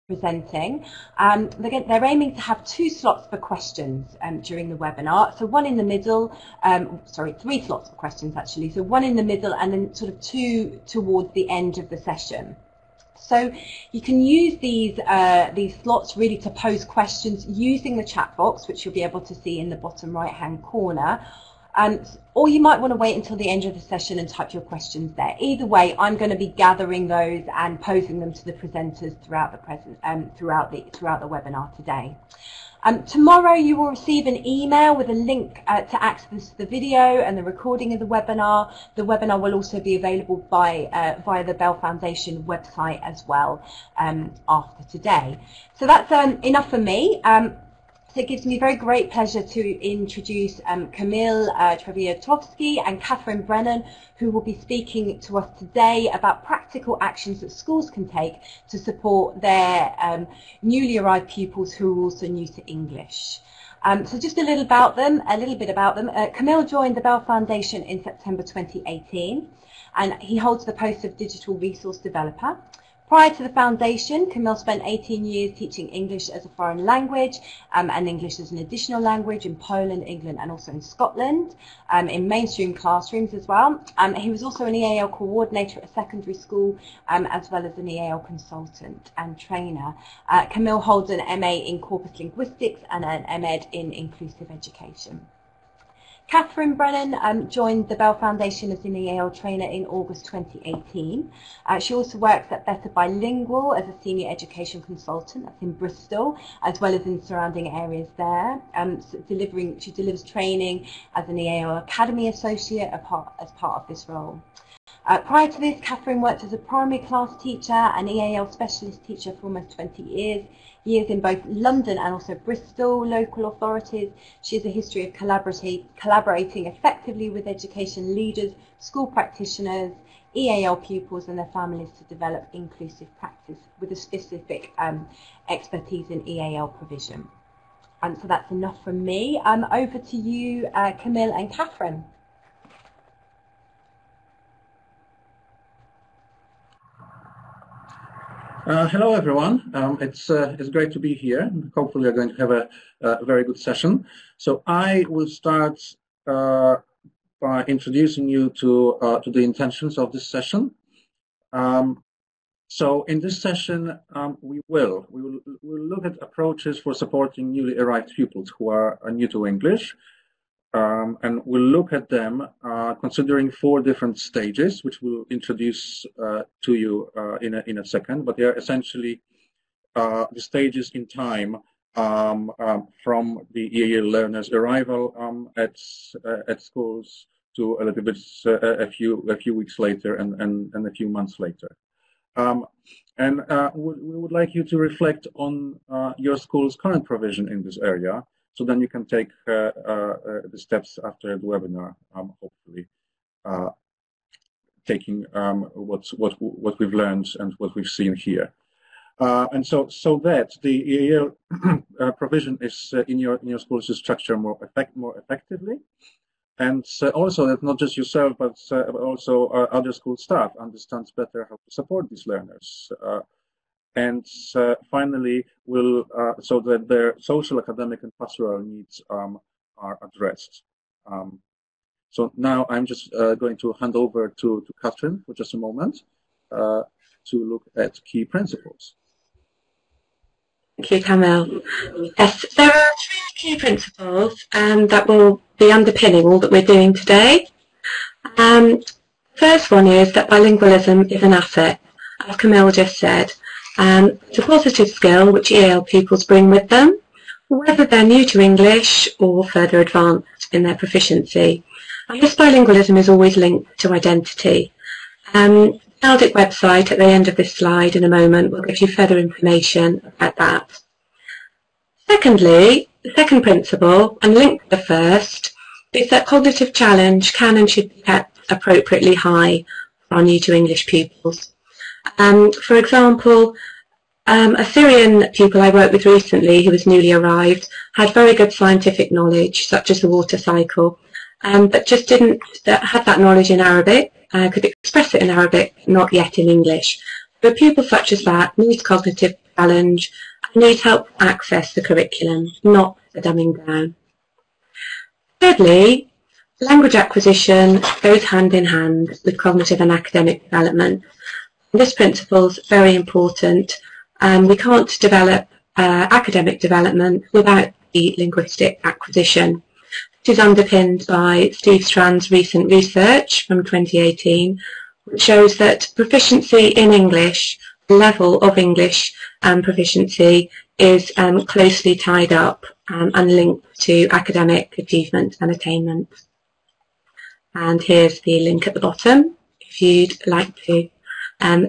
presenting. They're aiming to have 2 slots for questions during the webinar. So one in the middle, 3 slots for questions actually. So one in the middle and then sort of 2 towards the end of the session. So you can use these slots really to pose questions using the chat box, which you'll be able to see in the bottom right-hand corner. Or you might want to wait until the end of the session and type your questions there. Either way, I'm going to be gathering those and posing them to the presenters throughout the webinar today. Tomorrow you will receive an email with a link to access the video and the recording of the webinar. The webinar will also be available via the Bell Foundation website as well after today. So that's enough for me. So it gives me very great pleasure to introduce Kamil Treviatowski and Catherine Brennan, who will be speaking to us today about practical actions that schools can take to support their newly arrived pupils who are also new to English. So just a little bit about them. Kamil joined the Bell Foundation in September 2018, and he holds the post of Digital Resource Developer. Prior to the foundation, Kamil spent 18 years teaching English as a foreign language and English as an additional language in Poland, England and also in Scotland, in mainstream classrooms as well. He was also an EAL coordinator at a secondary school as well as an EAL consultant and trainer. Kamil holds an MA in Corpus Linguistics and an MEd in Inclusive Education. Catherine Brennan joined the Bell Foundation as an EAL trainer in August 2018. She also works at Better Bilingual as a senior education consultant. That's in Bristol, as well as in surrounding areas there. She delivers training as an EAL Academy Associate as part of this role. Prior to this, Catherine worked as a primary class teacher and EAL specialist teacher for almost 20 years in both London and also Bristol local authorities. She has a history of collaborating effectively with education leaders, school practitioners, EAL pupils and their families to develop inclusive practice with a specific expertise in EAL provision. So that's enough from me. Over to you, Kamil and Catherine. Hello everyone, it's great to be here. Hopefully we're going to have a very good session. So I will start by introducing you to the intentions of this session. So in this session we will look at approaches for supporting newly arrived pupils who are new to English. And we'll look at them considering 4 different stages, which we'll introduce to you in a second. But they are essentially the stages in time from the EAL learners' arrival at schools to a little bit a few weeks later and a few months later. We would like you to reflect on your school's current provision in this area. So then you can take the steps after the webinar, hopefully, taking what we've learned and what we've seen here. And so that the EAL provision is in your school's structure more effectively, and also that not just yourself but also other school staff understands better how to support these learners. And finally, so that their social, academic, and pastoral needs are addressed. So now I'm just going to hand over to Catherine for just a moment to look at key principles. Thank you, Kamil. Yes, there are 3 key principles that will be underpinning all that we're doing today. First one is that bilingualism is an asset, as Kamil just said. It's a positive skill which EAL pupils bring with them, whether they're new to English or further advanced in their proficiency. And this bilingualism is always linked to identity. The ALDIC website at the end of this slide in a moment will give you further information about that. Secondly, the second principle, and linked to the first, is that cognitive challenge can and should be kept appropriately high for our new to English pupils. For example, a Syrian pupil I worked with recently who was newly arrived had very good scientific knowledge, such as the water cycle, but just didn't have that knowledge in Arabic, could express it in Arabic, not yet in English. So a pupil such as that needs cognitive challenge and need help access the curriculum, not the dumbing down. Thirdly, language acquisition goes hand in hand with cognitive and academic development. This principle is very important. We can't develop academic development without the linguistic acquisition. This is underpinned by Steve Strand's recent research from 2018, which shows that proficiency in English, the level of English proficiency, is closely tied up and linked to academic achievement and attainment. And here's the link at the bottom if you'd like to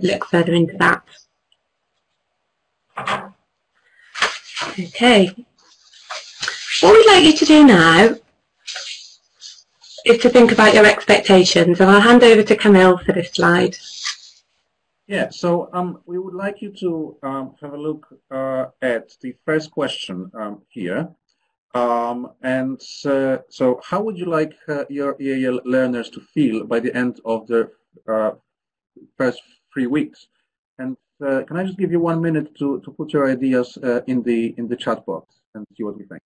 look further into that. Okay, what we'd like you to do now is to think about your expectations, and I'll hand over to Camille for this slide. Yeah, so we would like you to have a look at the first question here. So how would you like your EAL learners to feel by the end of the first 3 weeks? And can I just give you 1 minute to put your ideas in the chat box and see what we think?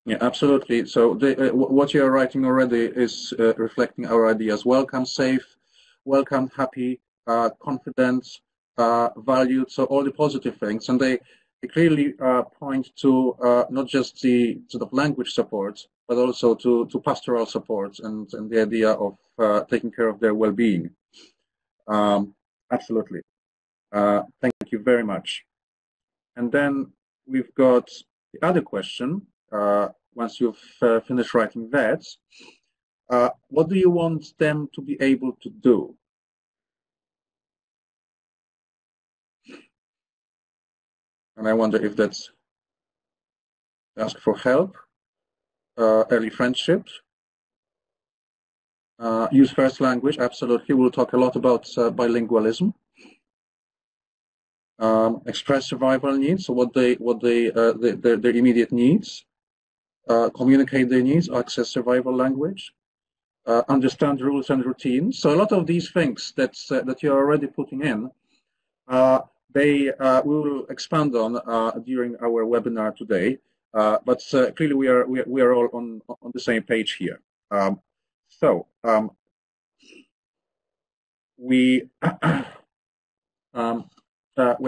Yeah, absolutely. So what you're writing already is reflecting our ideas. Welcome, safe, welcome, happy, confident, valued, so all the positive things. And they clearly point to not just the sort of language support, but also to pastoral support and the idea of taking care of their well-being. Absolutely. Thank you very much. And then we've got the other question. Once you've finished writing that, what do you want them to be able to do? And I wonder if that's ask for help, early friendships, use first language. Absolutely, we'll talk a lot about bilingualism. Express survival needs, so their immediate needs. Communicate their needs, access survival language, understand rules and routines. So a lot of these things that you're already putting in, we will expand on during our webinar today. But clearly we are all on the same page here. We're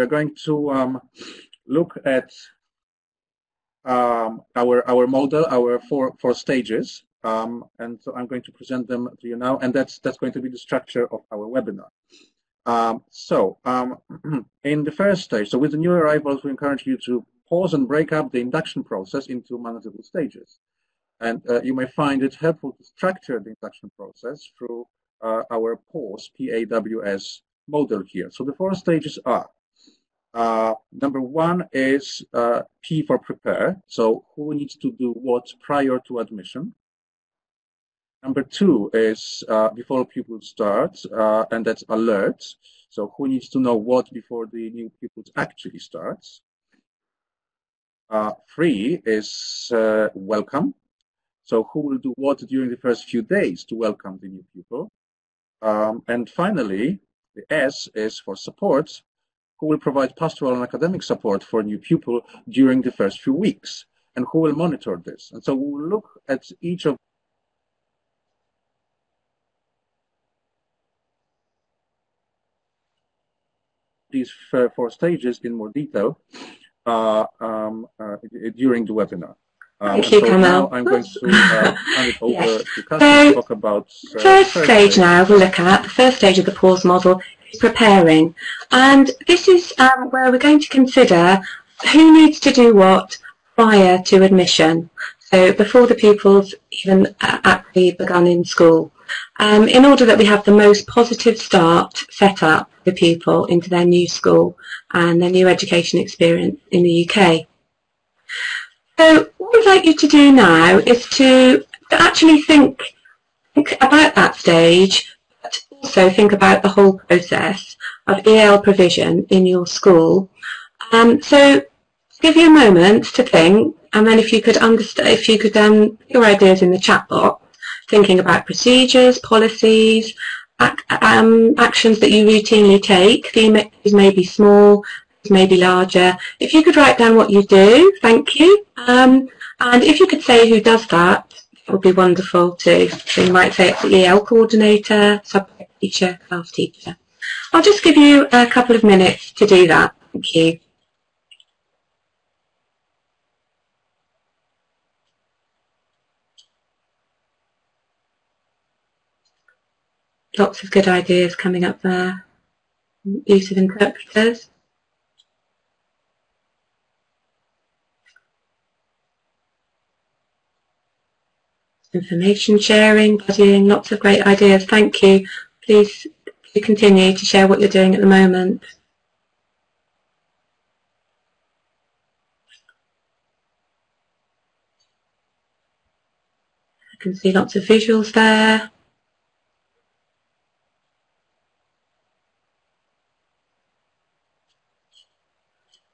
going to look at our model, our four stages, and so I'm going to present them to you now, and that's going to be the structure of our webinar. In the first stage, so with the new arrivals, we encourage you to pause and break up the induction process into manageable stages, and you may find it helpful to structure the induction process through our PAWS, P-A-W-S model here. So the 4 stages are: number 1 is P for prepare, so who needs to do what prior to admission. Number 2 is before pupils start, and that's alert, so who needs to know what before the new pupils actually starts. 3 is welcome, so who will do what during the first few days to welcome the new pupil. And finally, the S is for support, who will provide pastoral and academic support for a new pupil during the first few weeks, and who will monitor this. And so we will look at each of these 4 stages in more detail during the webinar. Thank you, Camille. Now I'm going to hand it over to Kathy to talk about the first stage now we'll look at. The first stage of the PAWS model is preparing. And this is where we're going to consider who needs to do what prior to admission. So before the pupils even actually begun in school. In order that we have the most positive start set up for the pupil into their new school and their new education experience in the UK. So what we'd like you to do now is to actually think about that stage, but also think about the whole process of EAL provision in your school. So Give you a moment to think, and then if you could put your ideas in the chat box, thinking about procedures, policies, actions that you routinely take. These may be small, these may be larger. If you could write down what you do, thank you. And if you could say who does that, that would be wonderful too. So you might say it's the EL coordinator, subject teacher, class teacher. I'll just give you a couple of minutes to do that. Thank you. Lots of good ideas coming up there. Use of interpreters. Information sharing, buddying, lots of great ideas. Thank you. Please do continue to share what you're doing at the moment. I can see lots of visuals there.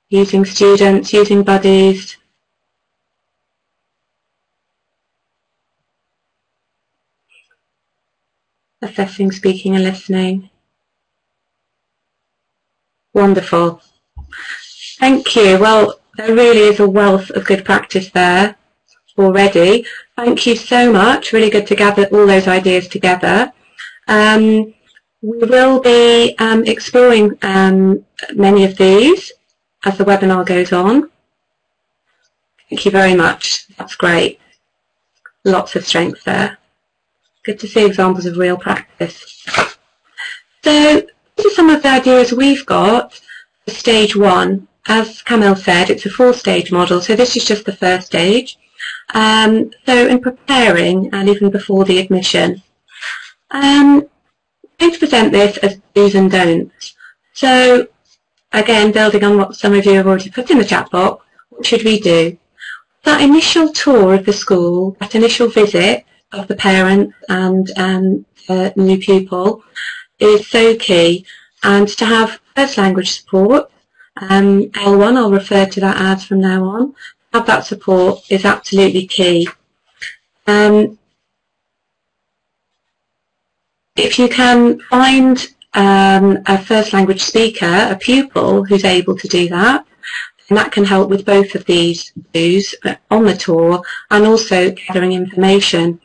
Using students, using buddies. Assessing, speaking and listening. Wonderful. Thank you. Well, there really is a wealth of good practice there already. Thank you so much. Really good to gather all those ideas together. We will be exploring many of these as the webinar goes on. Thank you very much. That's great. Lots of strength there. Good to see examples of real practice. So these are some of the ideas we've got for stage 1. As Camille said, it's a 4-stage model, so this is just the first stage. So in preparing and even before the admission, I'm going to present this as do's and don'ts. So again, building on what some of you have already put in the chat box, what should we do? That initial tour of the school, that initial visit of the parent and the new pupil is so key. And to have first language support, L1, I'll refer to that as from now on, have that support is absolutely key. If you can find a first language speaker, a pupil who's able to do that, and that can help with both of these do's on the tour and also gathering information.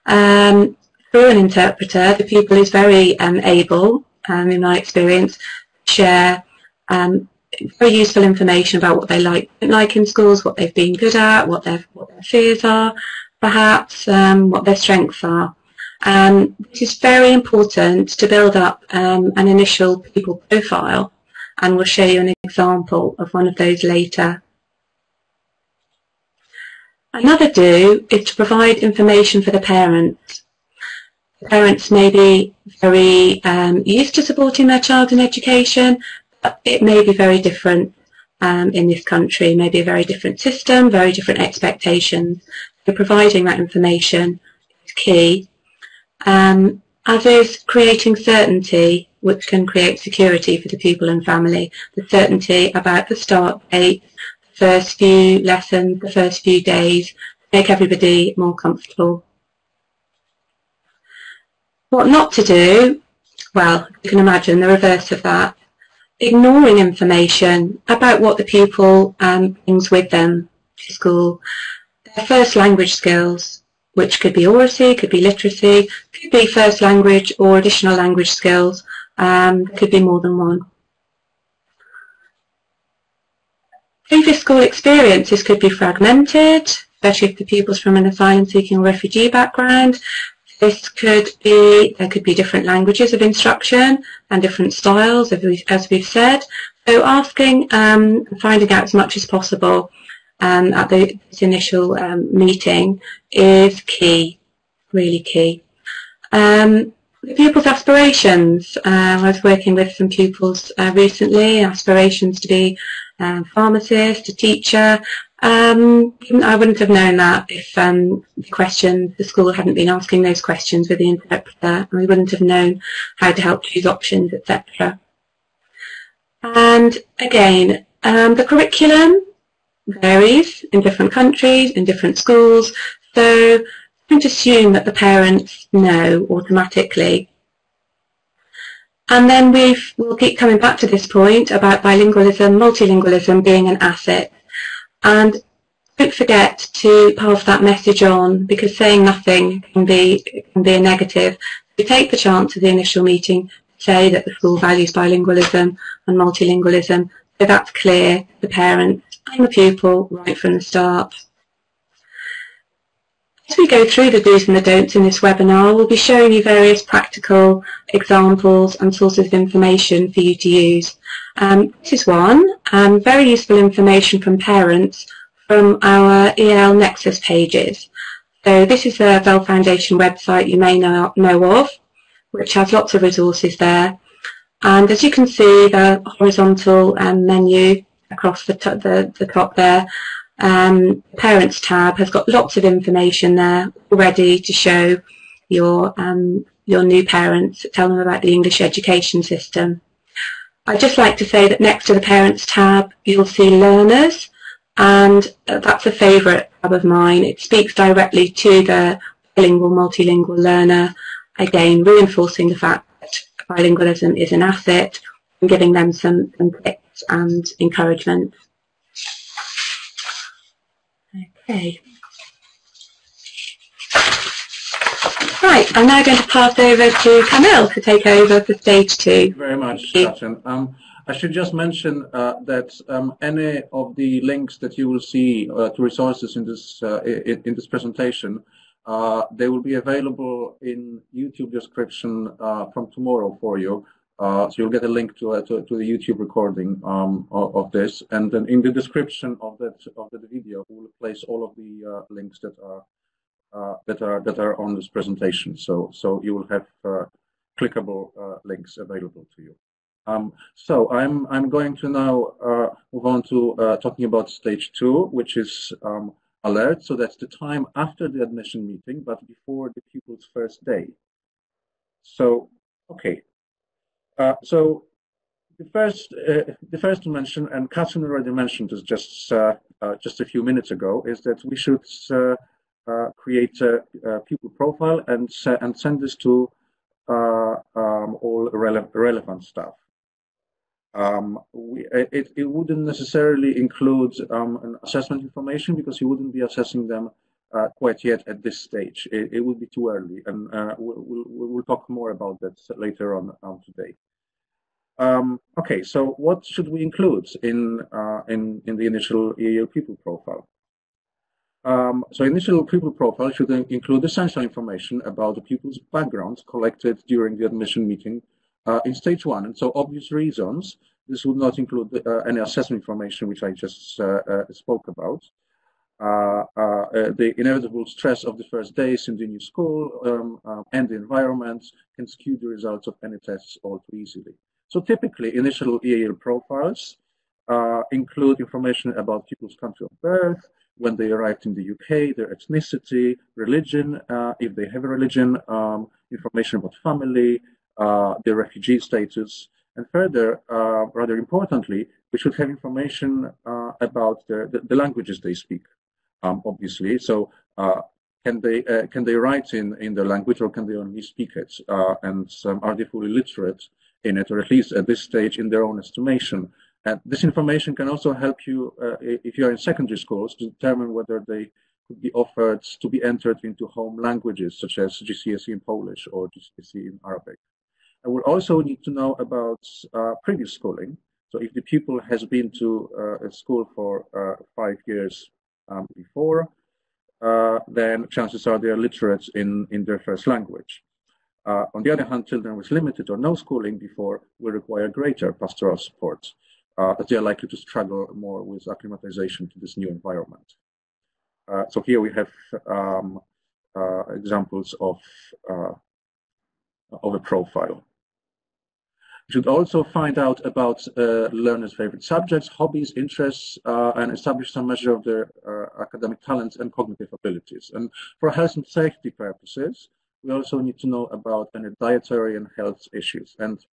Through an interpreter, the pupil is very able, in my experience, to share very useful information about what they like in schools, what they've been good at, what their fears are, perhaps, what their strengths are. This is very important to build up an initial pupil profile, and we'll show you an example of one of those later. Another do is to provide information for the parents. The parents may be very used to supporting their child in education, but it may be very different in this country, maybe a very different system, very different expectations. So providing that information is key. As is creating certainty, which can create security for the pupil and family. The certainty about the start date, the first few lessons, the first few days, make everybody more comfortable. What not to do? Well, you can imagine the reverse of that. Ignoring information about what the pupil brings with them to school. Their first language skills, which could be oracy, could be literacy, could be first language or additional language skills, could be more than one. Previous school experiences could be fragmented, especially if the pupil's from an asylum-seeking or refugee background. There could be different languages of instruction and different styles, as we've said. So asking and finding out as much as possible at this initial meeting is key, really key. The pupils' aspirations. I was working with some pupils recently, aspirations to be a pharmacist, a teacher. I wouldn't have known that if the school hadn't been asking those questions with the interpreter, and we wouldn't have known how to help choose options, etc. And again, the curriculum, varies in different countries, in different schools, so don't assume that the parents know automatically. And then we'll keep coming back to this point about bilingualism, multilingualism being an asset. And don't forget to pass that message on, because saying nothing can be a negative. So take the chance of the initial meeting to say that the school values bilingualism and multilingualism, so that's clear to the parents and the pupil right from the start. As we go through the do's and the don'ts in this webinar, we'll be showing you various practical examples and sources of information for you to use. This is one, very useful information from parents from our EL Nexus pages. So this is a Bell Foundation website you may know of, which has lots of resources there. And as you can see, the horizontal menu across the top there, Parents tab has got lots of information there already to show your new parents, tell them about the English education system. I'd just like to say that next to the Parents tab you'll see Learners, and that's a favourite tab of mine. It speaks directly to the bilingual, multilingual learner, again reinforcing the fact that bilingualism is an asset and giving them some tips and encouragement. Okay. Right, I'm now going to pass over to Camille to take over for stage 2. Thank you very much, Katrin. I should just mention that any of the links that you will see to resources in this presentation, they will be available in YouTube description from tomorrow for you. So you'll get a link to the YouTube recording of this, and then in the description of the video, we will place all of the links that are on this presentation. So you will have clickable links available to you. So I'm going to now move on to talking about stage 2, which is alert. So that's the time after the admission meeting, but before the pupil's first day. So okay. So the first to mention, and Katrin already mentioned this just a few minutes ago, is that we should create a pupil profile and send this to all relevant staff. It wouldn't necessarily include an assessment information, because you wouldn't be assessing them quite yet at this stage. It would be too early, and we'll talk more about that later on today. Okay, so what should we include in the initial EAL pupil profile? So initial pupil profile should include essential information about the pupil's background collected during the admission meeting in stage 1. And so obvious reasons, this would not include any assessment information, which I just spoke about. The inevitable stress of the first days in the new school and the environment can skew the results of any tests all too easily. So typically, initial EAL profiles include information about pupils' country of birth, when they arrived in the UK, their ethnicity, religion, if they have a religion, information about family, their refugee status, and further, rather importantly, we should have information about the languages they speak, obviously. So can they write in their language, or can they only speak it? And are they fully literate in it, or at least at this stage in their own estimation? And this information can also help you, if you are in secondary schools, to determine whether they could be offered to be entered into home languages, such as GCSE in Polish or GCSE in Arabic. And we'll also need to know about previous schooling. So if the pupil has been to a school for 5 years before, then chances are they are literate in their first language. On the other hand, children with limited or no schooling before will require greater pastoral support, as they are likely to struggle more with acclimatization to this new environment. So here we have examples of a profile. You should also find out about learners' favorite subjects, hobbies, interests, and establish some measure of their academic talents and cognitive abilities. And for health and safety purposes, we also need to know about any dietary and health issues. And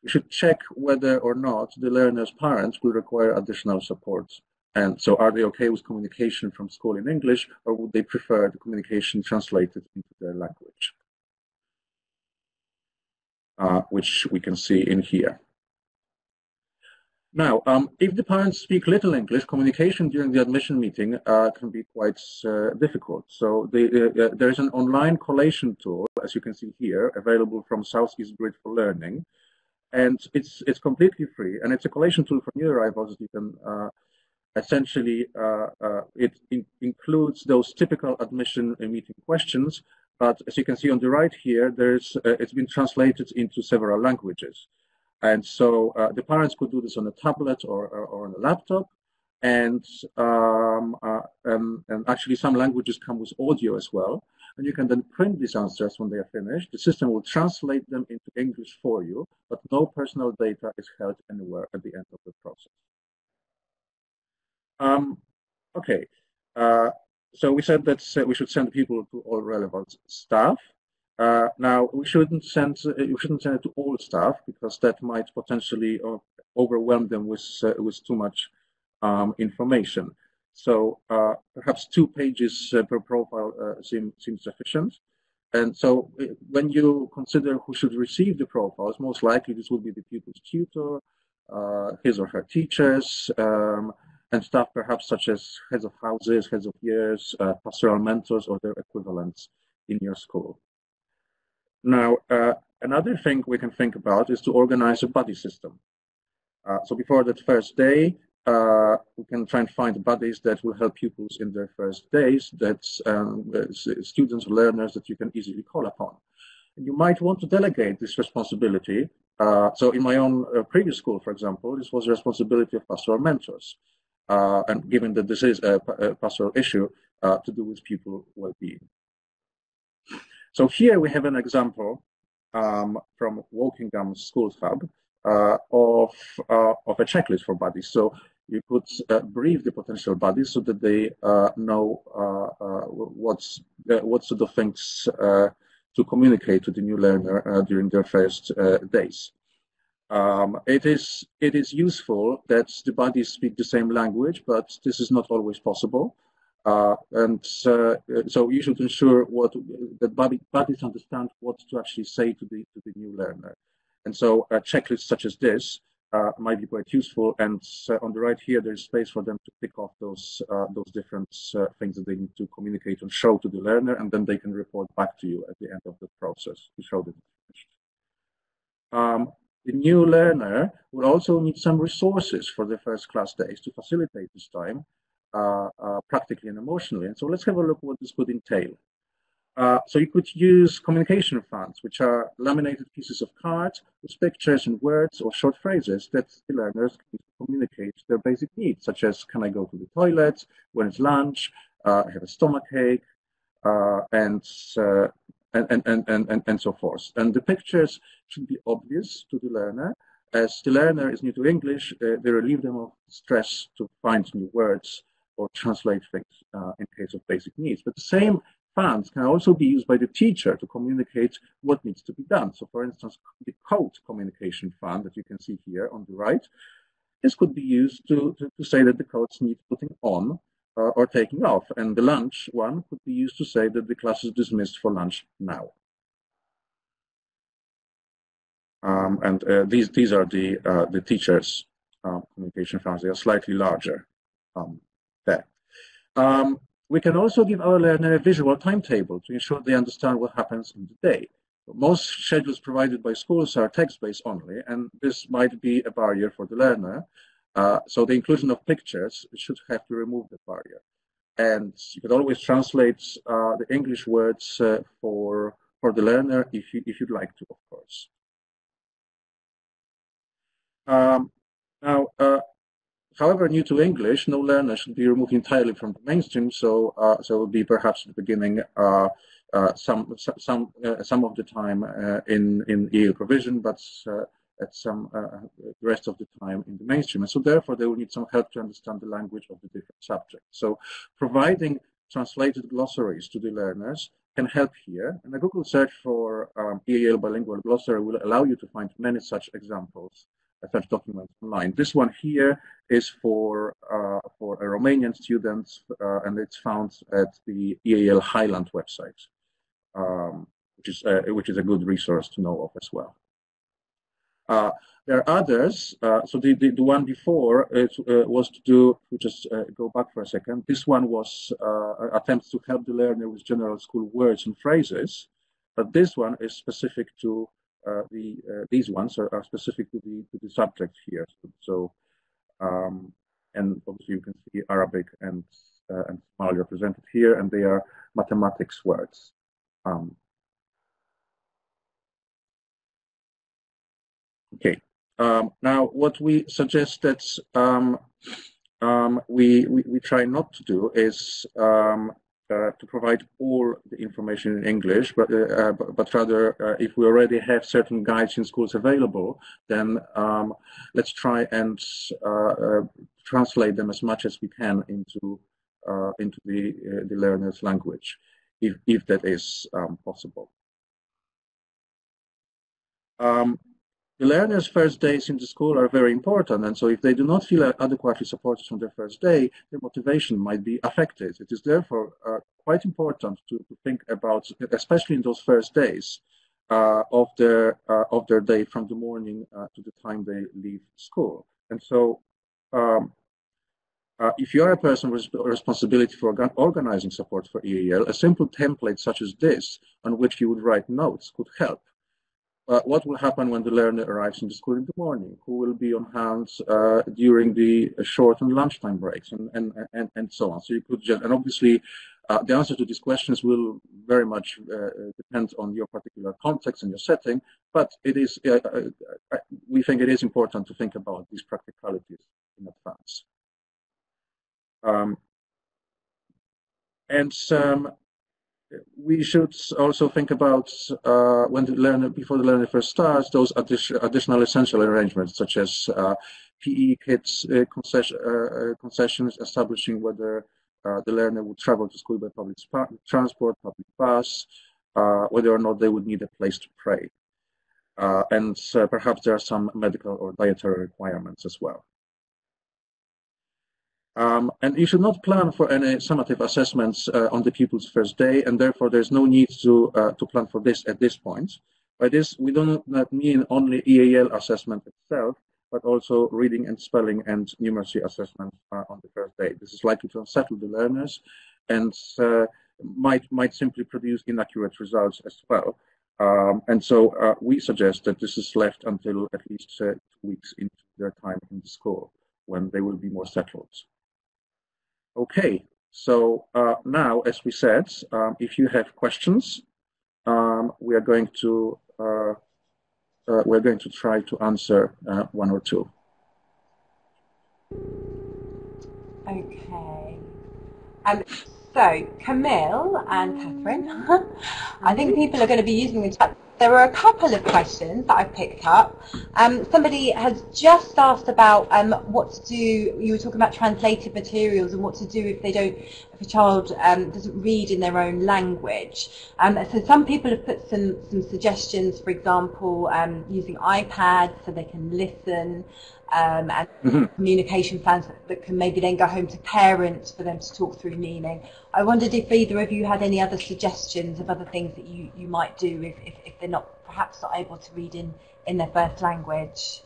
we should check whether or not the learner's parents will require additional support And so are they okay with communication from school in English, or would they prefer the communication translated into their language? Which we can see in here. Now, if the parents speak little English, communication during the admission meeting can be quite difficult. So there is an online collation tool, as you can see here, available from Southeast Grid for Learning. And it's completely free, and it's a collation tool for new arrivals. You can essentially, it includes those typical admission meeting questions, but as you can see on the right here, it's been translated into several languages. And so the parents could do this on a tablet or on a laptop, and actually some languages come with audio as well. And you can then print these answers when they are finished. The system will translate them into English for you, but no personal data is held anywhere at the end of the process. Okay, so we said that we should send people to all relevant staff. Now we shouldn't send it to all staff, because that might potentially overwhelm them with too much information. So perhaps 2 pages per profile seems sufficient. And so when you consider who should receive the profiles, most likely this will be the pupil's tutor, his or her teachers, and staff perhaps such as heads of houses, heads of years, pastoral mentors, or their equivalents in your school. Now, another thing we can think about is to organize a buddy system. So before that first day, we can try and find buddies that will help pupils in their first days, that's students or learners that you can easily call upon. And you might want to delegate this responsibility. So in my own previous school, for example, this was the responsibility of pastoral mentors. And given that this is a pastoral issue, to do with pupil well-being. So here we have an example from Wokingham Schools Hub of a checklist for buddies. So you could brief the potential buddies so that they know what sort of things to communicate to the new learner during their first days. It is useful that the buddies speak the same language, but this is not always possible. So you should ensure that buddies understand what to actually say to the new learner. And so a checklist such as this might be quite useful. And on the right here, there's space for them to pick off those different things that they need to communicate and show to the learner, and then they can report back to you at the end of the process to show that it's finished. The new learner will also need some resources for their first class days to facilitate this time, practically and emotionally. And so let's have a look what this could entail. So you could use communication fans, which are laminated pieces of cards with pictures and words or short phrases that the learners can communicate their basic needs, such as, can I go to the toilet, when it's lunch, I have a stomachache, and so forth. And the pictures should be obvious to the learner. As the learner is new to English, they relieve them of stress to find new words or translate things in case of basic needs. But the same fans can also be used by the teacher to communicate what needs to be done. So for instance, the coat communication fan that you can see here on the right, this could be used to say that the coats need putting on or taking off. And the lunch one could be used to say that the class is dismissed for lunch now. These are the teachers' communication fans. They are slightly larger there. We can also give our learner a visual timetable to ensure they understand what happens in the day. Most schedules provided by schools are text-based only, and this might be a barrier for the learner. So the inclusion of pictures should have to remove the barrier. And you could always translate the English words for the learner if you'd like to, of course. However, new to English, no learner should be removed entirely from the mainstream. So it will be perhaps at the beginning some of the time in EL provision, but at the rest of the time in the mainstream. And so therefore, they will need some help to understand the language of the different subjects. So providing translated glossaries to the learners can help here. And a Google search for EAL bilingual glossary will allow you to find many such examples such documents online. This one here is for a Romanian student, and it's found at the EAL Highland website, which is a good resource to know of as well. There are others. So the one before it was to do. We just go back for a second. This one was attempts to help the learner with general school words and phrases, but this one is specific to these ones are specific to the subject here. So and obviously you can see Arabic and Somali represented here, and they are mathematics words. Okay. Now, what we suggest that we try not to do is to provide all the information in English, but rather, if we already have certain guides in schools available, then let's try and translate them as much as we can into the learner's language, if that is possible. The learners' first days in the school are very important, and so if they do not feel adequately supported from their first day, their motivation might be affected. It is therefore quite important to think about, especially in those first days of their day, from the morning to the time they leave school. And so, if you are a person with responsibility for organizing support for EAL, a simple template such as this, on which you would write notes, could help. What will happen when the learner arrives in the school in the morning? Who will be on hand during the short and lunchtime breaks, and so on? So you could just, and obviously the answer to these questions will very much depend on your particular context and your setting, but it is, we think it is important to think about these practicalities in advance. We should also think about when the learner, before the learner first starts, those additional essential arrangements, such as PE kits, concessions, establishing whether the learner would travel to school by public transport, public bus, whether or not they would need a place to pray, and perhaps there are some medical or dietary requirements as well. And you should not plan for any summative assessments on the pupil's first day, and therefore there's no need to plan for this at this point. By this, we do not mean only EAL assessment itself, but also reading and spelling and numeracy assessment on the first day. This is likely to unsettle the learners and might simply produce inaccurate results as well. And so we suggest that this is left until at least 2 weeks into their time in the school, when they will be more settled. Okay, so now, as we said, if you have questions, we are going to try to answer one or two. Okay. So Camille and Catherine, I think people are going to be using the chat. There are a couple of questions that I've picked up. Somebody has just asked about what to do. You were talking about translated materials and what to do if a child doesn't read in their own language. So some people have put some suggestions, for example, using iPads so they can listen, and communication plans that can maybe then go home to parents for them to talk through meaning. I wondered if either of you had any other suggestions of other things that you might do if they're perhaps not able to read in their first language.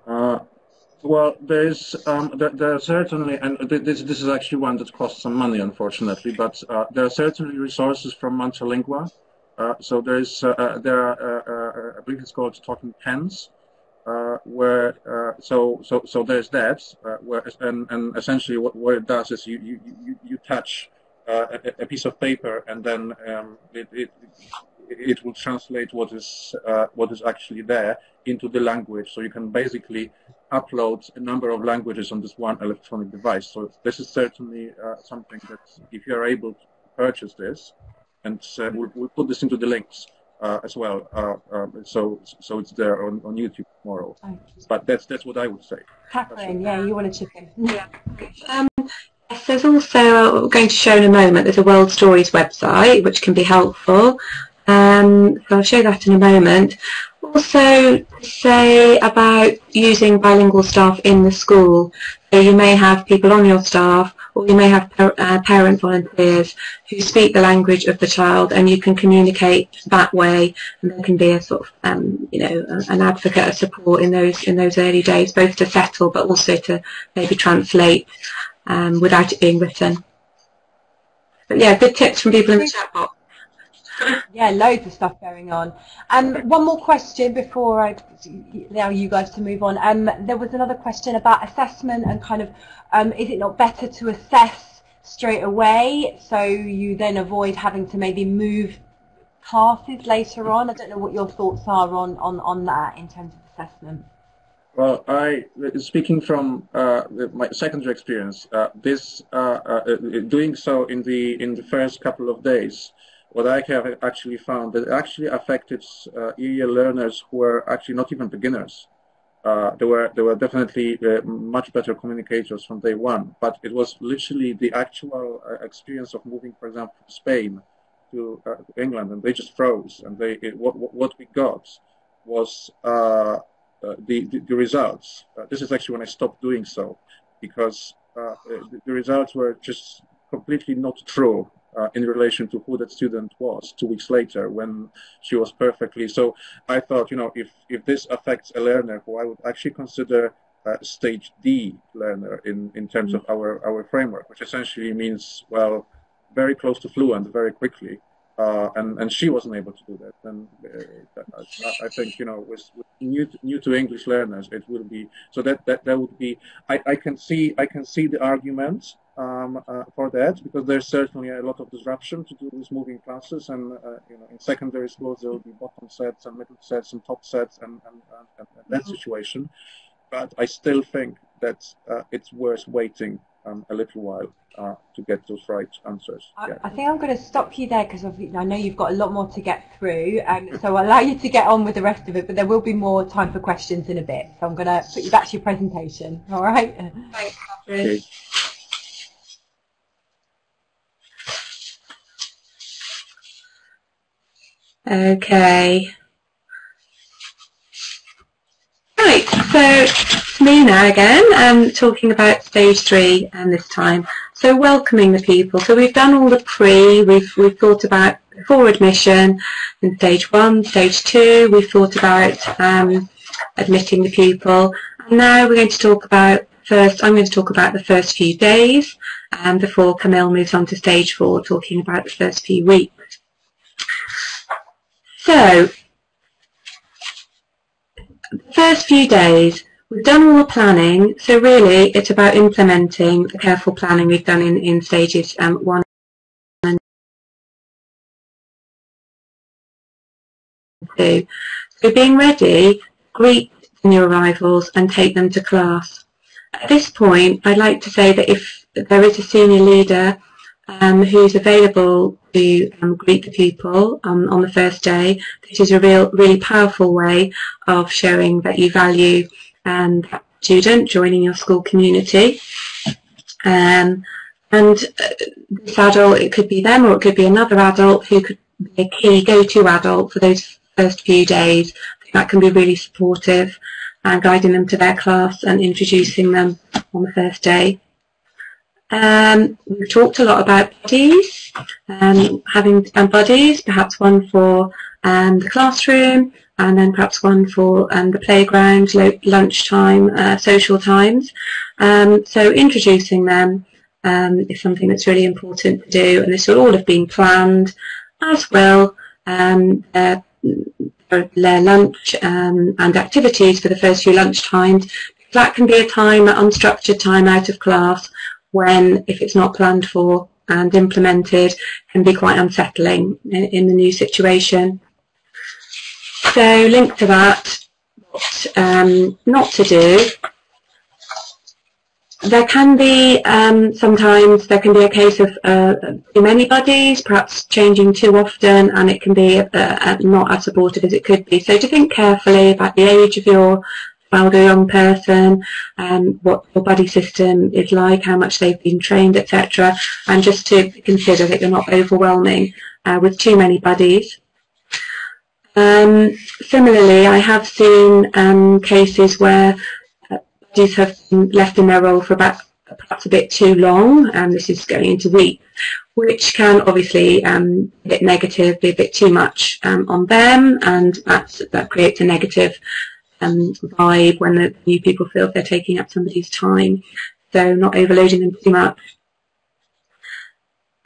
Well, there are certainly, and this is actually one that costs some money, unfortunately, but there are certainly resources from Mantralingua. So there are, I believe it's called Talking Pens, where so there's that, where and essentially what it does is you touch a piece of paper, and then it will translate what is actually there into the language. So you can basically upload a number of languages on this one electronic device. So this is certainly something that, if you are able to purchase this, and we'll put this into the links as well. So it's there on YouTube tomorrow. But that's what I would say. Catherine, yeah, you want to chip in? Yeah. Yes, there's also, we're going to show in a moment, there's a World Stories website which can be helpful. So I'll show that in a moment. also say about using bilingual staff in the school. So you may have people on your staff, or you may have parent volunteers who speak the language of the child, and you can communicate that way. And there can be a sort of, an advocate of support in those early days, both to settle but also to maybe translate without it being written. But yeah, good tips from people in the chat box. Yeah, loads of stuff going on. One more question before I allow you guys to move on. There was another question about assessment and kind of, is it not better to assess straight away so you then avoid having to maybe move classes later on? I don't know what your thoughts are on that in terms of assessment. Well, speaking from my secondary experience, doing so in the first couple of days, what I have actually found that it actually affected EEL learners who were actually not even beginners. They were definitely much better communicators from day one, but it was literally the actual experience of moving, for example, from Spain to England, and they just froze. And what we got was the results. This is actually when I stopped doing so, because the results were just completely not true. In relation to who that student was 2 weeks later when she was perfectly. So I thought, if this affects a learner who I would actually consider a stage D learner in terms of our framework, which essentially means, well, very close to fluent very quickly, and she wasn't able to do that, then I think, with new to English learners, it will be, so that would be, I can see the arguments for that, because there's certainly a lot of disruption to do with moving classes, and in secondary schools there will be bottom sets and middle sets and top sets and that situation. But I still think that it's worth waiting a little while to get those right answers. I think I'm going to stop you there, because I know you've got a lot more to get through, so I'll allow you to get on with the rest of it, but there will be more time for questions in a bit, so I'm going to put you back to your presentation. All right? Thanks, Catherine. Okay. Okay. Right, so it's me now again, talking about stage 3 this time. So welcoming the people. So we've done all the we've thought about before admission in stage 1, stage 2, we've thought about admitting the pupil. And now we're going to talk about I'm going to talk about the first few days before Camille moves on to stage 4, talking about the first few weeks. So, the first few days, we've done all the planning, so really it's about implementing the careful planning we've done in stages 1 and 2. So being ready, greet the new arrivals and take them to class. At this point, I'd like to say that if there is a senior leader who's available to greet the pupil on the first day, this is a really powerful way of showing that you value that student joining your school community. And this adult, it could be them or it could be another adult who could be a key go-to adult for those first few days. I think that can be really supportive and guiding them to their class and introducing them on the first day. We've talked a lot about buddies, having buddies, perhaps one for the classroom and then perhaps one for the playground, lunchtime, social times. So introducing them is something that's really important to do, and this will all have been planned, as will their lunch and activities for the first few lunch times. That can be a time, an unstructured time out of class, when, if it's not planned for and implemented, can be quite unsettling in the new situation. So linked to that, what not to do, there can be, sometimes there can be a case of too many buddies, perhaps changing too often, and it can be not as supportive as it could be. So to think carefully about the age of your young person, what your buddy system is like, how much they've been trained, etc., and just to consider that you're not overwhelming with too many buddies. Similarly, I have seen cases where buddies have been left in their role for perhaps a bit too long, and this is going into weeks, which can obviously be a bit negative, be a bit too much on them, and that creates a negative vibe when the new people feel they're taking up somebody's time. So not overloading them too much.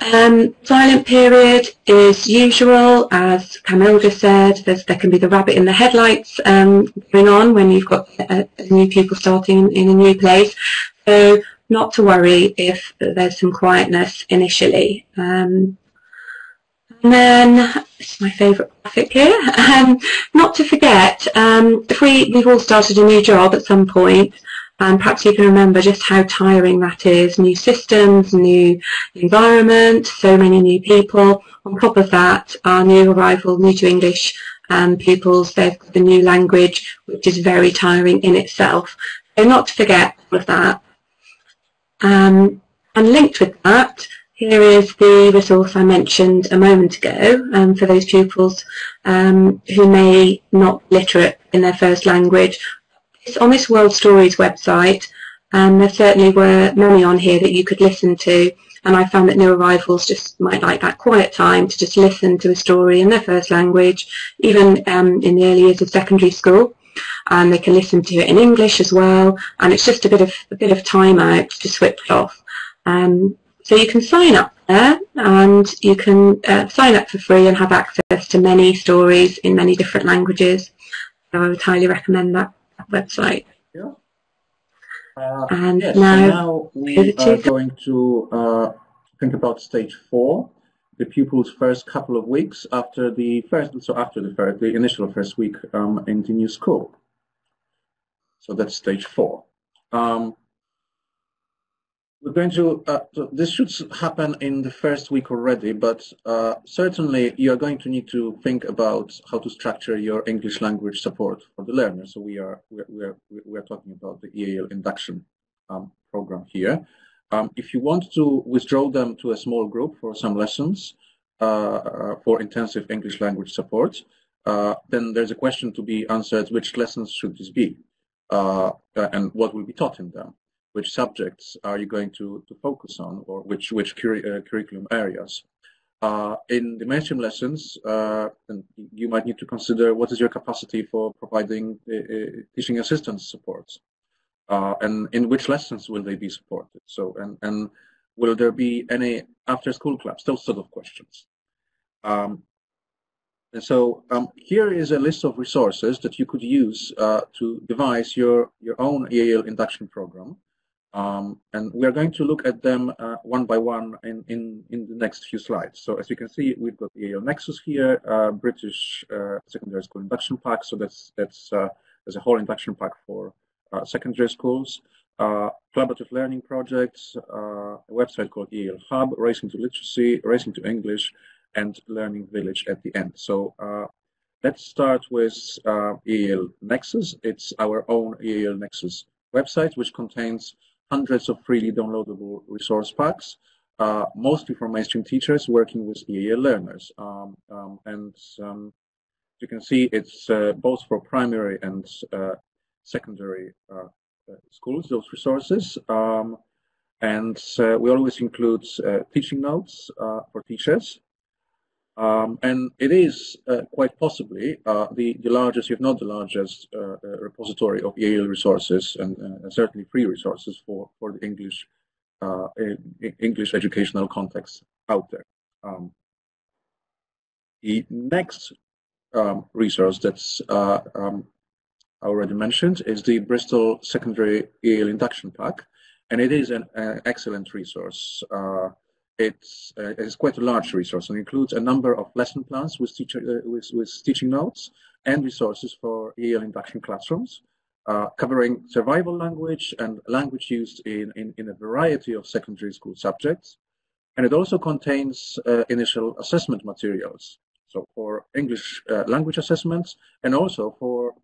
Silent period is usual, as Camille just said. There can be the rabbit in the headlights going on when you've got a new pupil starting in a new place. So not to worry if there's some quietness initially. And then, this is my favourite graphic here, not to forget, if we've all started a new job at some point, and perhaps you can remember just how tiring that is. New systems, new environment, so many new people. On top of that, our new arrival, new to English pupils, they've got the new language, which is very tiring in itself. So not to forget all of that. And linked with that, here is the resource I mentioned a moment ago for those pupils who may not be literate in their first language. It's on this World Stories website, and there certainly were many on here that you could listen to, and I found that new arrivals just might like that quiet time to just listen to a story in their first language, even in the early years of secondary school, and they can listen to it in English as well, and it's just a bit of time out to switch off. So you can sign up there, and you can sign up for free and have access to many stories in many different languages. So I would highly recommend that website. Yeah. And yes, now we are going to think about stage 4, the pupils' first couple of weeks after the initial first week in the new school. So that's stage 4. We're going to, this should happen in the first week already, but certainly you're going to need to think about how to structure your English language support for the learner. So we are talking about the EAL induction program here. If you want to withdraw them to a small group for some lessons for intensive English language support, then there's a question to be answered: which lessons should this be, and what will be taught in them? Which subjects are you going to focus on, or which curriculum areas? In the mainstream lessons, you might need to consider what is your capacity for providing teaching assistance support, and in which lessons will they be supported? So, and will there be any after-school clubs? Those sort of questions. And so here is a list of resources that you could use to devise your own EAL induction program. And we are going to look at them one by one in the next few slides. So as you can see, we've got the EAL Nexus here, British Secondary School Induction Pack. So there's a whole induction pack for secondary schools, collaborative learning projects, a website called EAL Hub, Racing to Literacy, Racing to English, and Learning Village at the end. So let's start with EAL Nexus. It's our own EAL Nexus website, which contains hundreds of freely downloadable resource packs, mostly for mainstream teachers working with EAL learners. You can see it's both for primary and secondary schools, those resources. We always include teaching notes for teachers. And it is quite possibly the largest, if not the largest, repository of EAL resources, and certainly free resources for the English educational context out there. The next resource that's I already mentioned is the Bristol Secondary EAL Induction Pack, and it is an excellent resource. It's quite a large resource and includes a number of lesson plans with teaching notes and resources for EAL induction classrooms, covering survival language and language used in a variety of secondary school subjects. And it also contains initial assessment materials, so for English language assessments and also for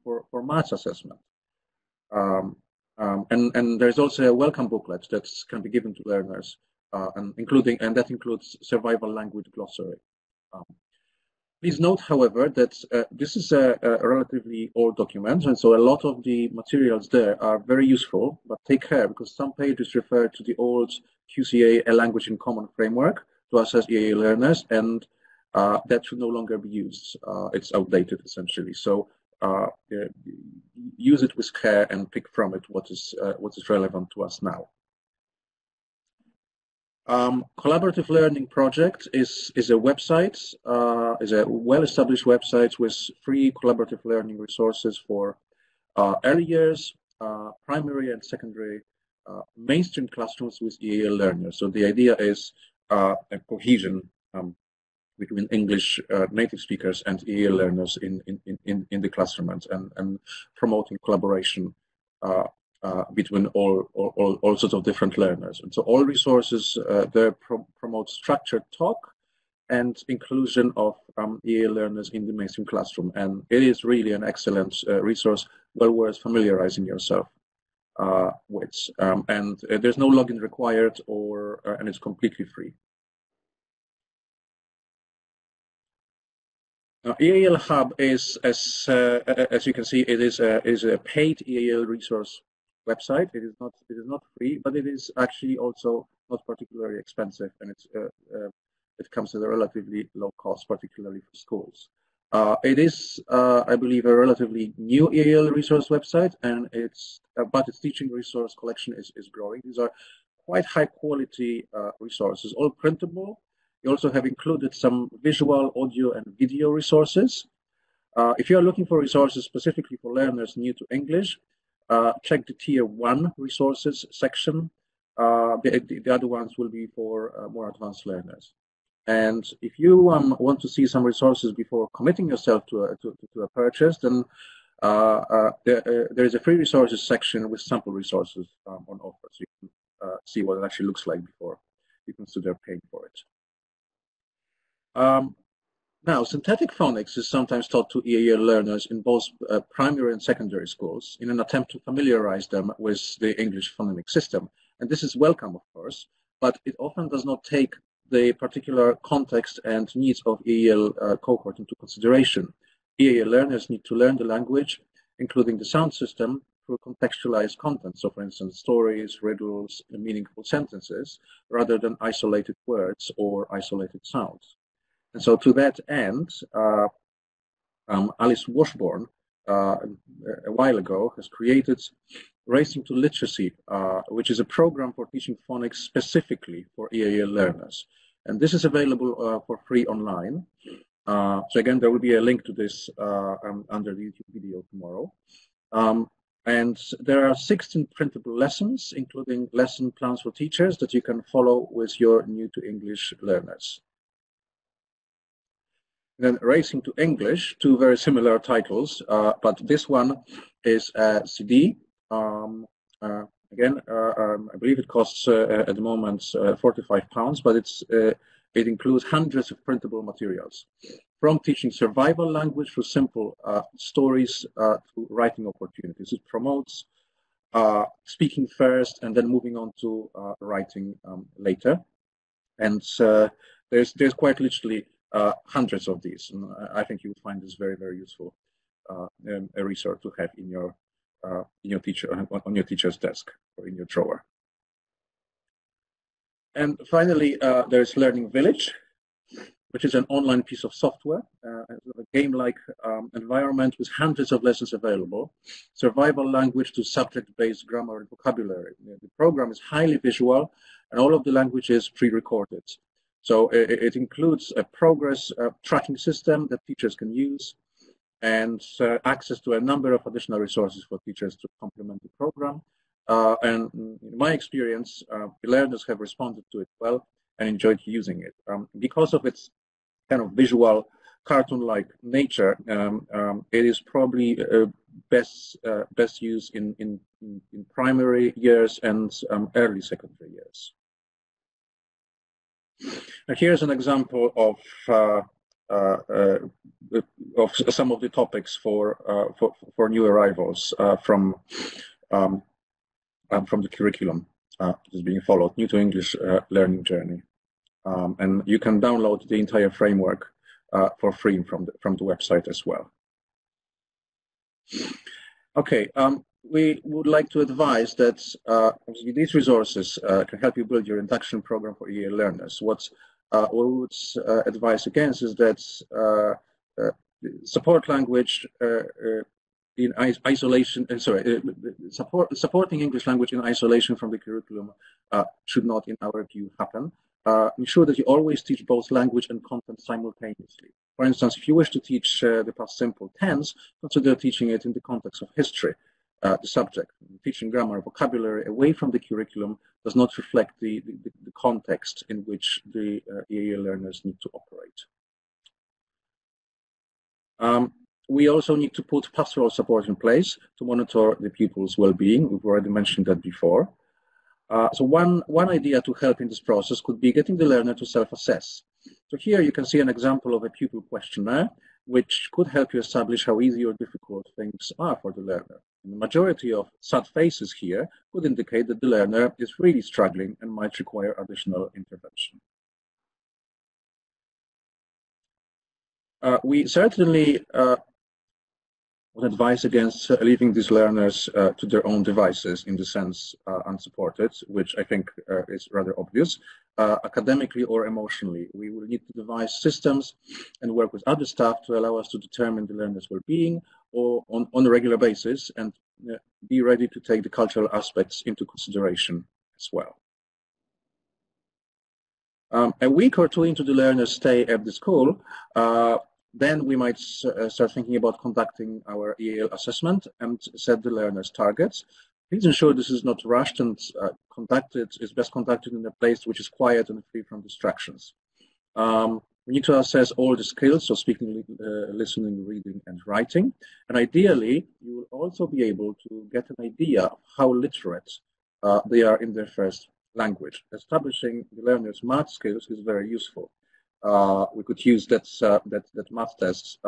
maths assessment. And there's also a welcome booklet that can be given to learners. And that includes survival language glossary. Please note, however, that this is a relatively old document, and so a lot of the materials there are very useful, but take care because some pages refer to the old QCA, a language in common framework to assess EAA learners, and that should no longer be used. It's outdated, essentially. So use it with care and pick from it what is relevant to us now. Collaborative Learning Project is a website, is a well-established website with free collaborative learning resources for early years, primary and secondary mainstream classrooms with EAL learners. So the idea is a cohesion between English native speakers and EAL learners in the classroom and promoting collaboration between all sorts of different learners. And so all resources there promote structured talk and inclusion of EAL learners in the mainstream classroom. And it is really an excellent resource, well worth familiarizing yourself with. And there's no login required, and it's completely free. EAL Hub is, as you can see, it is a paid EAL resource website. It is not free, but it is actually also not particularly expensive, and it comes at a relatively low cost, particularly for schools. It is, I believe, a relatively new EAL resource website, and but its teaching resource collection is growing. These are quite high quality resources, all printable. You also have included some visual, audio, and video resources. If you are looking for resources specifically for learners new to English, check the Tier 1 resources section. The other ones will be for more advanced learners. And if you want to see some resources before committing yourself to a purchase, then there is a free resources section with sample resources on offer. So you can see what it actually looks like before you consider paying for it. Now, synthetic phonics is sometimes taught to EAL learners in both primary and secondary schools in an attempt to familiarize them with the English phonemic system. And this is welcome, of course, but it often does not take the particular context and needs of EAL cohort into consideration. EAL learners need to learn the language, including the sound system, through contextualized content. So, for instance, stories, riddles, and meaningful sentences, rather than isolated words or isolated sounds. And so to that end, Alice Washburn, a while ago, has created Racing to Literacy, which is a program for teaching phonics specifically for EAL learners. And this is available for free online. So again, there will be a link to this under the YouTube video tomorrow. And there are 16 printable lessons, including lesson plans for teachers that you can follow with your new to English learners. Then Racing to English, two very similar titles, but this one is a CD. Again, I believe it costs at the moment £45, but it includes hundreds of printable materials, from teaching survival language through simple stories to writing opportunities. It promotes speaking first and then moving on to writing later. And there's quite literally hundreds of these, and I think you would find this very, very useful, a resource to have in your on your teacher's desk or in your drawer. And finally, there's Learning Village, which is an online piece of software, a game-like environment with hundreds of lessons available, survival language to subject-based grammar and vocabulary. The program is highly visual, and all of the language is pre-recorded. So it includes a progress tracking system that teachers can use, and access to a number of additional resources for teachers to complement the program. And in my experience, the learners have responded to it well and enjoyed using it. Because of its kind of visual, cartoon-like nature, it is probably best used in primary years and early secondary years. Now, here's an example of some of the topics for new arrivals from the curriculum that is being followed, New to English Learning Journey. And you can download the entire framework for free from the website as well. Okay, we would like to advise that these resources can help you build your induction program for EA learners. What we would advise against is that support language in isolation, supporting English language in isolation from the curriculum should not, in our view, happen. Ensure that you always teach both language and content simultaneously. For instance, if you wish to teach the past simple tense, consider teaching it in the context of history, the subject. Teaching grammar and vocabulary away from the curriculum does not reflect the context in which the EA learners need to operate. We also need to put pastoral support in place to monitor the pupils' well-being. We've already mentioned that before. So one idea to help in this process could be getting the learner to self-assess. So here you can see an example of a pupil questionnaire, which could help you establish how easy or difficult things are for the learner. And the majority of sad faces here would indicate that the learner is really struggling and might require additional intervention. We certainly would advise against leaving these learners to their own devices, in the sense unsupported, which I think is rather obvious, academically or emotionally. We will need to devise systems and work with other staff to allow us to determine the learner's well-being or on a regular basis, and be ready to take the cultural aspects into consideration as well. A week or two into the learner's stay at the school, then we might start thinking about conducting our EAL assessment and set the learner's targets. Please ensure this is not rushed and is best conducted in a place which is quiet and free from distractions. We need to assess all the skills, so speaking, listening, reading, and writing. And ideally, you will also be able to get an idea of how literate they are in their first language. Establishing the learner's math skills is very useful. We could use that math test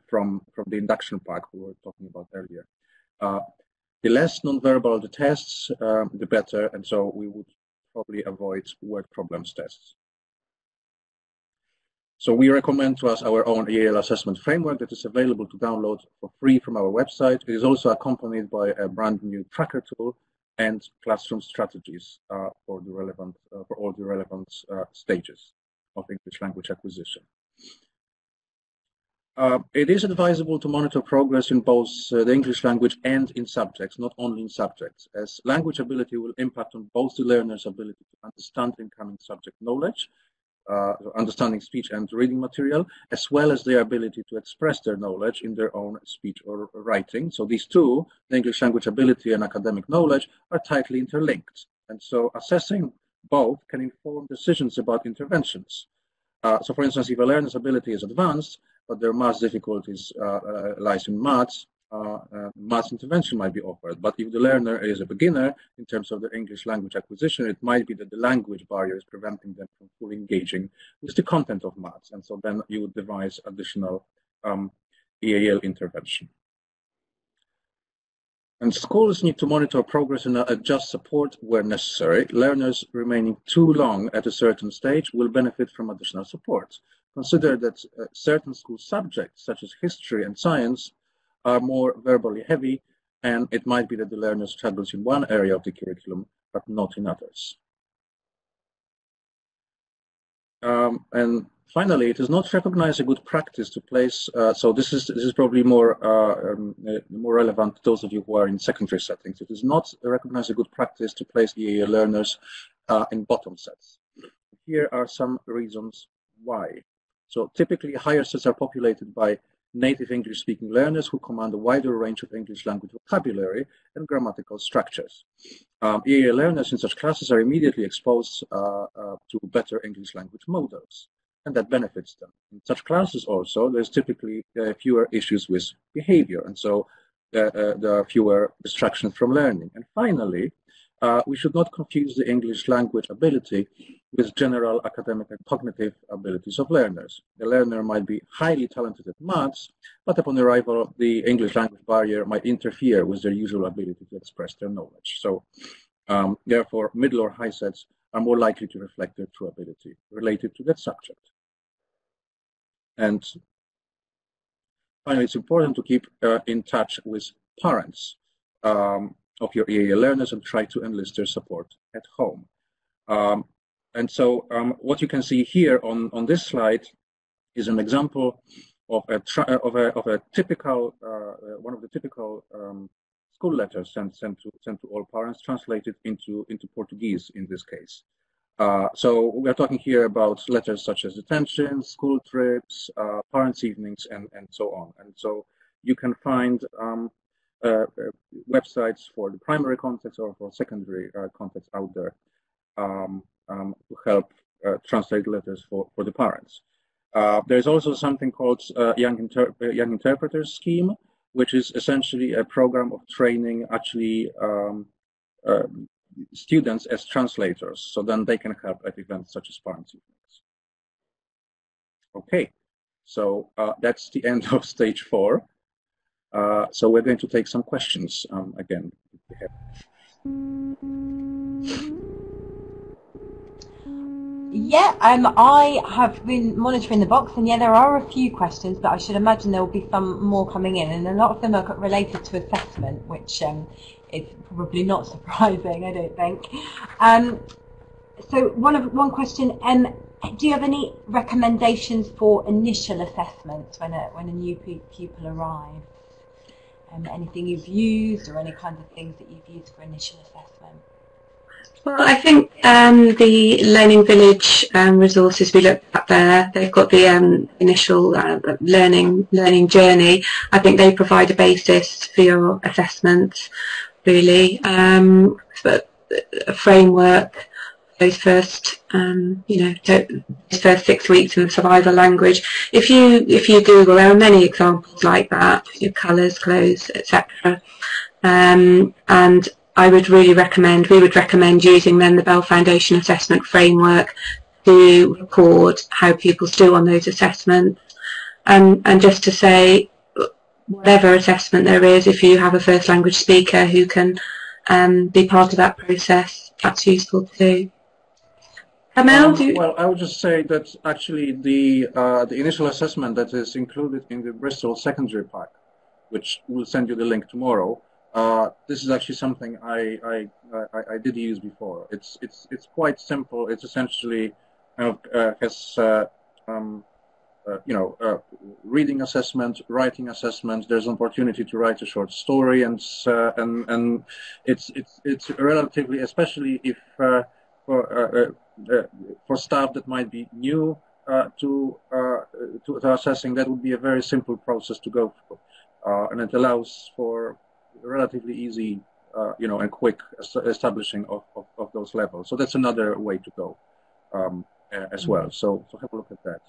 from the induction part we were talking about earlier. The less nonverbal the tests, the better, and so we would probably avoid word problems tests. So we recommend to us our own EAL assessment framework that is available to download for free from our website. It is also accompanied by a brand new tracker tool and classroom strategies for all the relevant stages of English language acquisition. It is advisable to monitor progress in both the English language and in subjects, not only in subjects, as language ability will impact on both the learner's ability to understand incoming subject knowledge, understanding speech and reading material, as well as their ability to express their knowledge in their own speech or writing. So these two, the English language ability and academic knowledge, are tightly interlinked. And so assessing both can inform decisions about interventions. So for instance, if a learner's ability is advanced, but their math difficulties lies in maths, math intervention might be offered. But if the learner is a beginner in terms of their English language acquisition, it might be that the language barrier is preventing them from fully engaging with the content of maths. And so then you would devise additional EAL intervention. And schools need to monitor progress and adjust support where necessary. Learners remaining too long at a certain stage will benefit from additional support. Consider that certain school subjects, such as history and science, are more verbally heavy, and it might be that the learner struggles in one area of the curriculum, but not in others. And finally, it is not recognized a good practice to place, so this is probably more relevant to those of you who are in secondary settings. It is not recognized a good practice to place EAL learners in bottom sets. Here are some reasons why. So typically, higher sets are populated by native English-speaking learners who command a wider range of English language vocabulary and grammatical structures. EAL learners in such classes are immediately exposed to better English language modals, and that benefits them. In such classes also, there's typically fewer issues with behavior, and so there are fewer distractions from learning. And finally, we should not confuse the English language ability with general academic and cognitive abilities of learners. The learner might be highly talented at maths, but upon arrival, the English language barrier might interfere with their usual ability to express their knowledge. So, therefore, middle or high sets are more likely to reflect their true ability related to that subject. And finally, it's important to keep in touch with parents of your EAL learners and try to enlist their support at home. And so what you can see here on this slide is an example of a typical one of the typical school letters sent to all parents, translated into Portuguese in this case. So we are talking here about letters such as detention, school trips, parents' evenings, and so on. And so you can find websites for the primary context or for secondary context out there to help translate letters for the parents. There's also something called Young Interpreters Scheme, which is essentially a program of training actually students as translators, so then they can help at events such as parents' evenings. Okay, so that's the end of stage 4. So we're going to take some questions again. Yeah, I have been monitoring the box, and yeah, there are a few questions, but I should imagine there will be some more coming in, and a lot of them are related to assessment, which is probably not surprising, I don't think. So one question, do you have any recommendations for initial assessments when a new pupil arrives? Anything you've used, or any kinds of things that you've used for initial assessment? Well, I think the Learning Village resources we looked at there, they've got the initial learning journey. I think they provide a basis for your assessments, really. But a framework, those first, those first 6 weeks in the survival language. If you Google, there are many examples like that, your colours, clothes, etc. And we would recommend using then the Bell Foundation Assessment Framework to record how pupils do on those assessments. And just to say, whatever assessment there is, if you have a first language speaker who can be part of that process, that's useful too. Kamel, well, I would just say that actually the initial assessment that is included in the Bristol Secondary Pack, which we'll send you the link tomorrow, this is actually something I did use before. It's quite simple. It's essentially has reading assessment, writing assessment. There's an opportunity to write a short story, and it's relatively, especially if for staff that might be new to assessing, that would be a very simple process to go through, and it allows for relatively easy, and quick establishing of those levels. So that's another way to go as well. So have a look at that.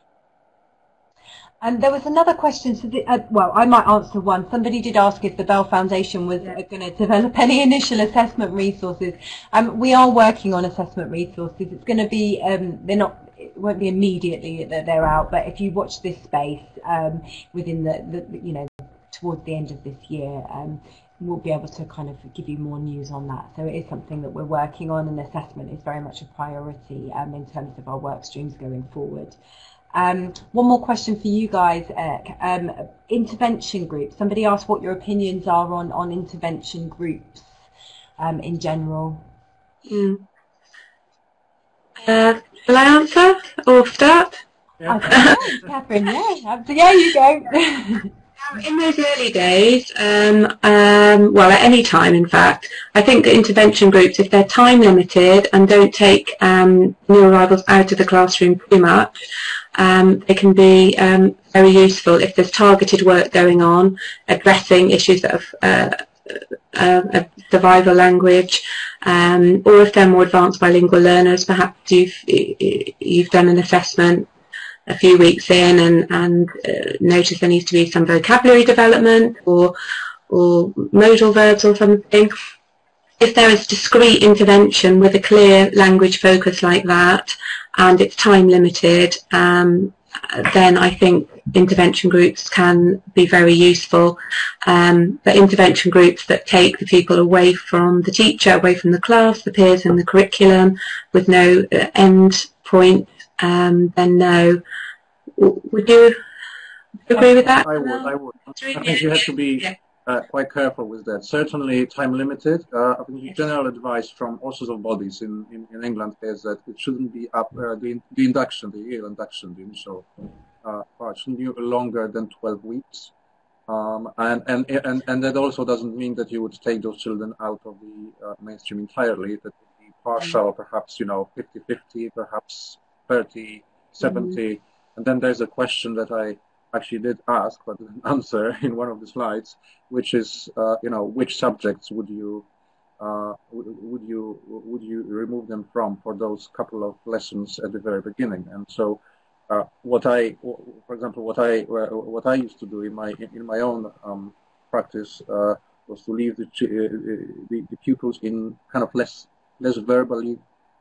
And there was another question. So well, I might answer one. Somebody did ask if the Bell Foundation was going to develop any initial assessment resources. We are working on assessment resources. It's going to be it won't be immediately that they're out, but if you watch this space within the towards the end of this year, we'll be able to kind of give you more news on that. So it is something that we're working on, and assessment is very much a priority in terms of our work streams going forward. One more question for you guys, intervention groups. Somebody asked what your opinions are on intervention groups in general. Shall I answer or start? Yeah. Catherine, yeah, you go. In those early days, well, at any time, in fact, I think that intervention groups, if they're time limited and don't take new arrivals out of the classroom too much, they can be very useful if there's targeted work going on, addressing issues that of survival language, or if they're more advanced bilingual learners, perhaps you've done an assessment a few weeks in and notice there needs to be some vocabulary development or modal verbs or something. If there is discrete intervention with a clear language focus like that, and it's time limited, then I think intervention groups can be very useful. But intervention groups that take the pupil away from the teacher, away from the class, the peers and the curriculum, with no end point, then no. Would you Do you agree with that? I would. I think you have to be quite careful with that. Certainly time limited. I think the general advice from all sorts of bodies in England is that it shouldn't be up, the induction, the year induction, the initial part shouldn't be longer than 12 weeks. And that also doesn't mean that you would take those children out of the mainstream entirely. That would be partial, perhaps, 50-50, perhaps 30-70. And then there's a question that I actually did ask but didn't answer in one of the slides, which is, which subjects would you remove them from for those couple of lessons at the very beginning? And so, for example, what I used to do in my own practice was to leave the pupils in kind of less verbally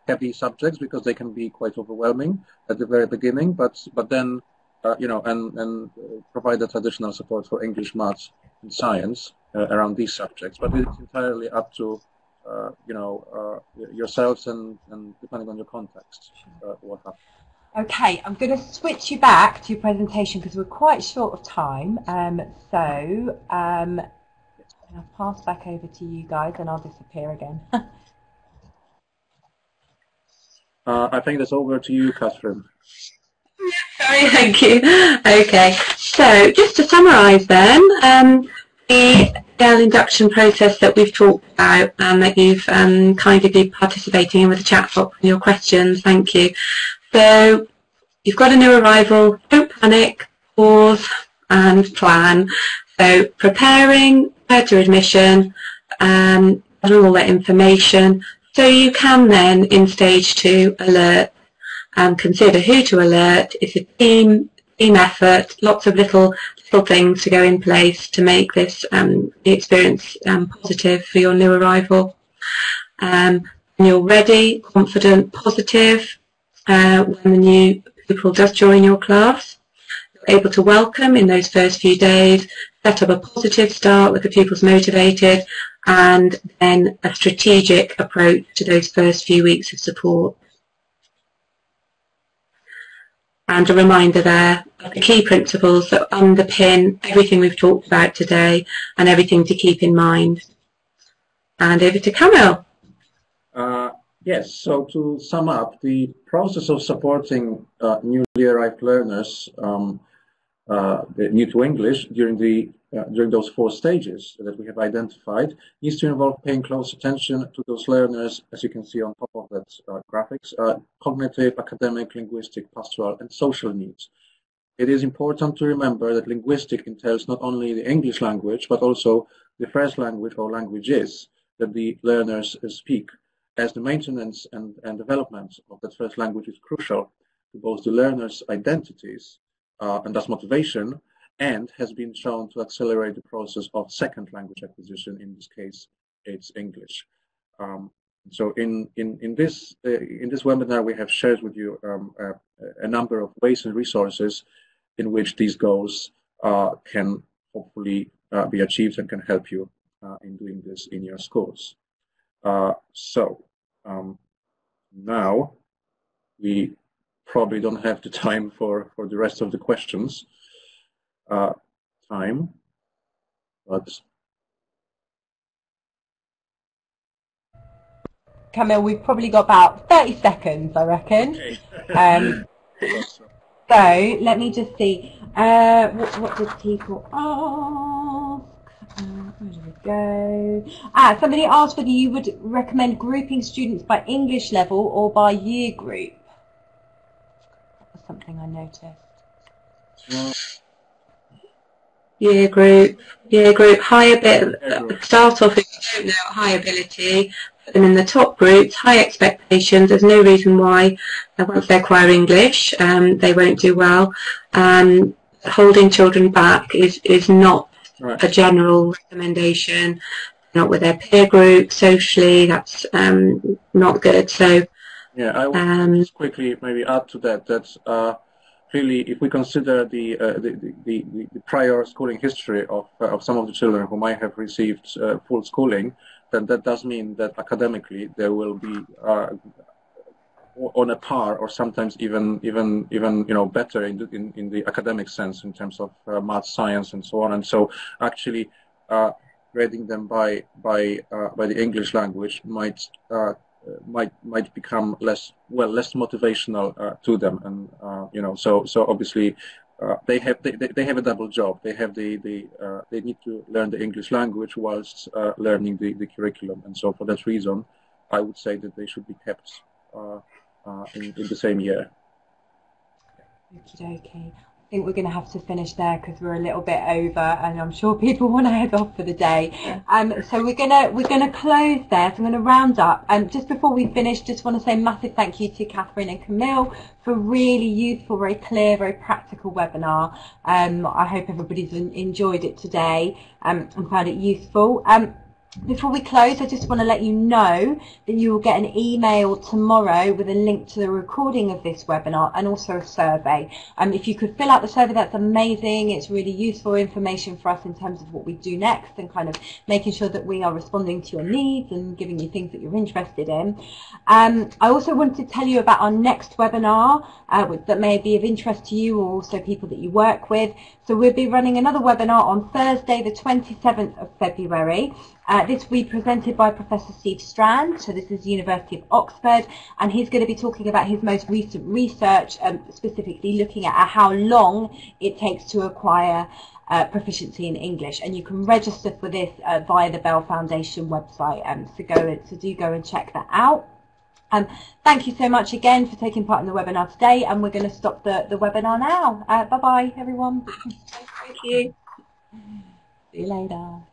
heavy subjects, because they can be quite overwhelming at the very beginning, but then and provide the traditional support for English, maths, and science around these subjects. But it's entirely up to yourselves and depending on your context, what happens. Okay, I'm going to switch you back to your presentation because we're quite short of time. So I'll pass back over to you guys and I'll disappear again. I think that's over to you, Catherine. Sorry, thank you. Okay, so just to summarise then, the induction process that we've talked about and that you've kindly been participating in with the chat box and your questions, thank you. So you've got a new arrival, don't panic, pause and plan. So prepare to admission, gathering all that information, so you can then in stage 2 alert and consider who to alert. It's a team effort, lots of little things to go in place to make this experience positive for your new arrival. And you're ready, confident, positive when the new pupil does join your class. You're able to welcome in those first few days, set up a positive start with the pupils motivated, and then a strategic approach to those first few weeks of support. And a reminder there of the key principles that underpin everything we've talked about today and everything to keep in mind. And over to Camille. Yes, so to sum up, the process of supporting newly arrived learners new to English during those 4 stages that we have identified needs to involve paying close attention to those learners, as you can see on top of that graphics, cognitive, academic, linguistic, pastoral, and social needs. It is important to remember that linguistic entails not only the English language, but also the first language or languages that the learners speak, as the maintenance and development of that first language is crucial to both the learners' identities and thus motivation, and has been shown to accelerate the process of second language acquisition. In this case, it's English. So in this webinar, we have shared with you a number of ways and resources in which these goals can hopefully be achieved and can help you in doing this in your schools. Now we probably don't have the time for the rest of the questions. But Camille, we've probably got about 30 seconds, I reckon. Okay. So let me just see. What did people ask? Where did we go? Somebody asked whether you would recommend grouping students by English level or by year group. That was something I noticed. Year group, high ability. Start off if you don't know high ability, put them in the top groups, high expectations. There's no reason why once they acquire English, they won't do well. Holding children back is not a general recommendation. Not with their peer group, socially, that's not good. So yeah, I will just quickly maybe add to that. That's really, if we consider the prior schooling history of some of the children who might have received full schooling, then that does mean that academically there will be on a par, or sometimes even better in the academic sense in terms of math, science, and so on. And so actually grading them by the English language might become less motivational to them, and so obviously they have a double job. They need to learn the English language whilst learning the curriculum, and so for that reason, I would say that they should be kept in the same year. Okay. I think we're going to have to finish there because we're a little bit over, and I'm sure people want to head off for the day. So we're gonna close there. So I'm going to round up. Just before we finish, just want to say a massive thank you to Catherine and Camille for really useful, very clear, very practical webinar. I hope everybody's enjoyed it today and found it useful. Before we close, I just want to let you know that you will get an email tomorrow with a link to the recording of this webinar and also a survey. If you could fill out the survey, that's amazing. It's really useful information for us in terms of what we do next and kind of making sure that we are responding to your needs and giving you things that you're interested in. I also wanted to tell you about our next webinar that may be of interest to you or also people that you work with. So we'll be running another webinar on Thursday, the 27th of February. This will be presented by Professor Steve Strand, so this is the University of Oxford, and he's going to be talking about his most recent research, specifically looking at how long it takes to acquire proficiency in English. And you can register for this via the Bell Foundation website, so do go and check that out. Thank you so much again for taking part in the webinar today, and we're going to stop the webinar now. Bye-bye, everyone. Thank you. See you later.